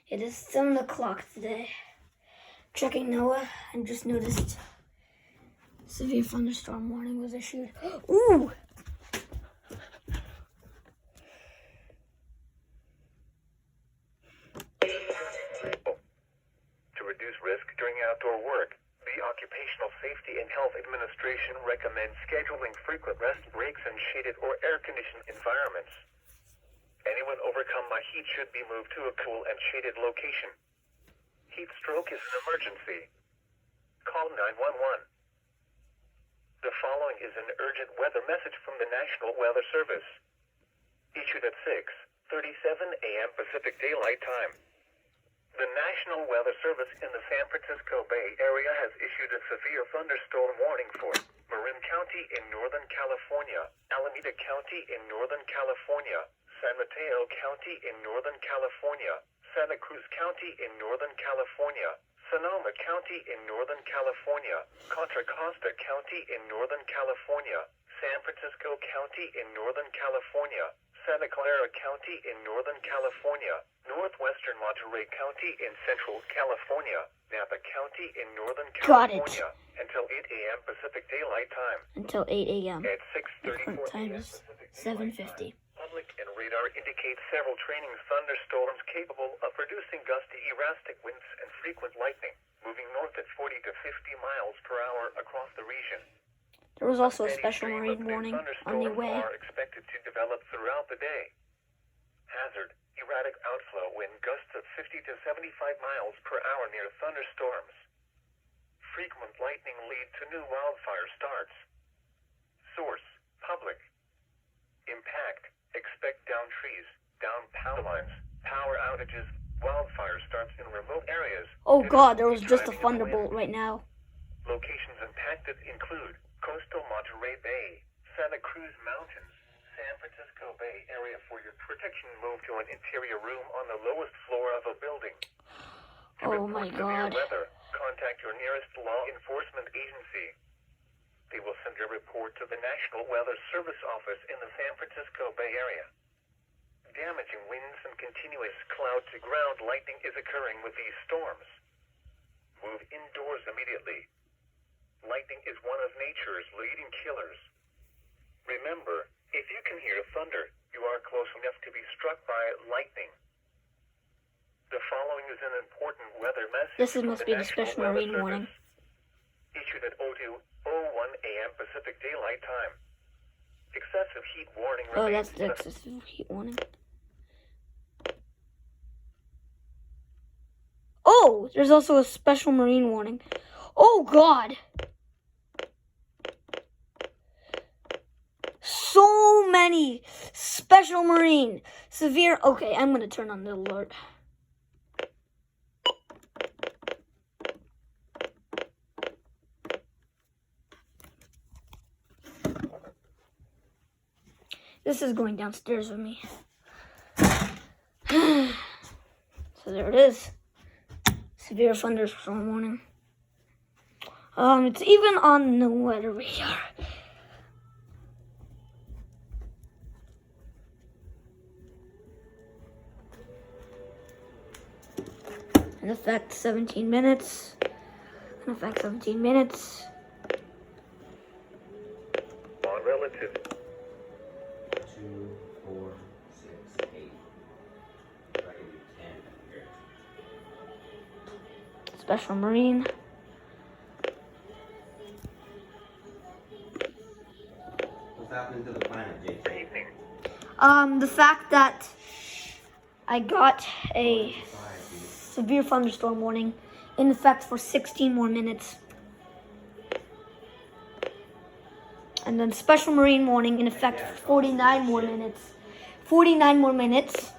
It is 7 o'clock today. Checking NOAA and just noticed severe thunderstorm warning was issued. Ooh! To reduce risk during outdoor work, the Occupational Safety and Health Administration recommends scheduling frequent rest breaks in shaded or air-conditioned environments. Anyone overcome by heat should be moved to a cool and shaded location. Heat stroke is an emergency. Call 911. The following is an urgent weather message from the National Weather Service. Issued at 6:37 a.m. Pacific Daylight Time. The National Weather Service in the San Francisco Bay Area has issued a severe thunderstorm warning for Marin County in Northern California, Alameda County in Northern California, San Mateo County in Northern California, Santa Cruz County in Northern California, Sonoma County in Northern California, Contra Costa County in Northern California, San Francisco County in Northern California, Santa Clara County in Northern California, Northwestern Monterey County in Central California, Napa County in Northern California, until 8 a.m. Pacific Daylight Time. Until 8 a.m. At 6:34 time is 7:50. Public and radar indicate several training thunderstorms capable of producing gusty erratic winds and frequent lightning, moving north at 40 to 50 miles per hour across the region. There was also a special marine warning on the way. Are expected to develop throughout the day. Hazard: erratic outflow wind gusts of 50 to 75 miles per hour near thunderstorms. Frequent lightning lead to new wildfire starts. Source: public. Impact: expect down trees, down power lines, power outages, wildfire starts in remote areas. Oh God, there was just a thunderbolt right now. Locations impacted include coastal Monterey Bay, Santa Cruz Mountains, San Francisco Bay Area. For your protection, move to an interior room on the lowest floor of a building. Oh my God. Severe weather, contact your nearest law enforcement agency. They will send a report to the National Weather Service office in the San Francisco Bay Area. Damaging winds and continuous cloud-to-ground lightning is occurring with these storms. Move indoors immediately. Lightning is one of nature's leading killers. Remember, if you can hear thunder, you are close enough to be struck by lightning. The following is an important weather message. This must be the special marine warning. Issued at 02:01 a.m. Pacific Daylight Time. Excessive heat warning. Oh, that's the excessive heat warning. Oh, there's also a special marine warning. Oh God. So many special marine severe. Okay, I'm gonna turn on the alert. This is going downstairs with me. So there it is. Severe thunderstorm warning. It's even on the weather radar. In effect, 17 minutes. In effect, 17 minutes. On relative. 2, 4, 6, 8. Try to do 10 here. Special marine. What's happening to the planet, JJ? Evening. The fact that I got a severe thunderstorm warning in effect for 16 more minutes. And then special marine warning in effect for 49 more minutes. 49 more minutes.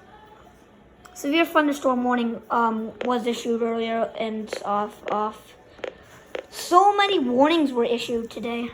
Severe thunderstorm warning was issued earlier and off. So many warnings were issued today.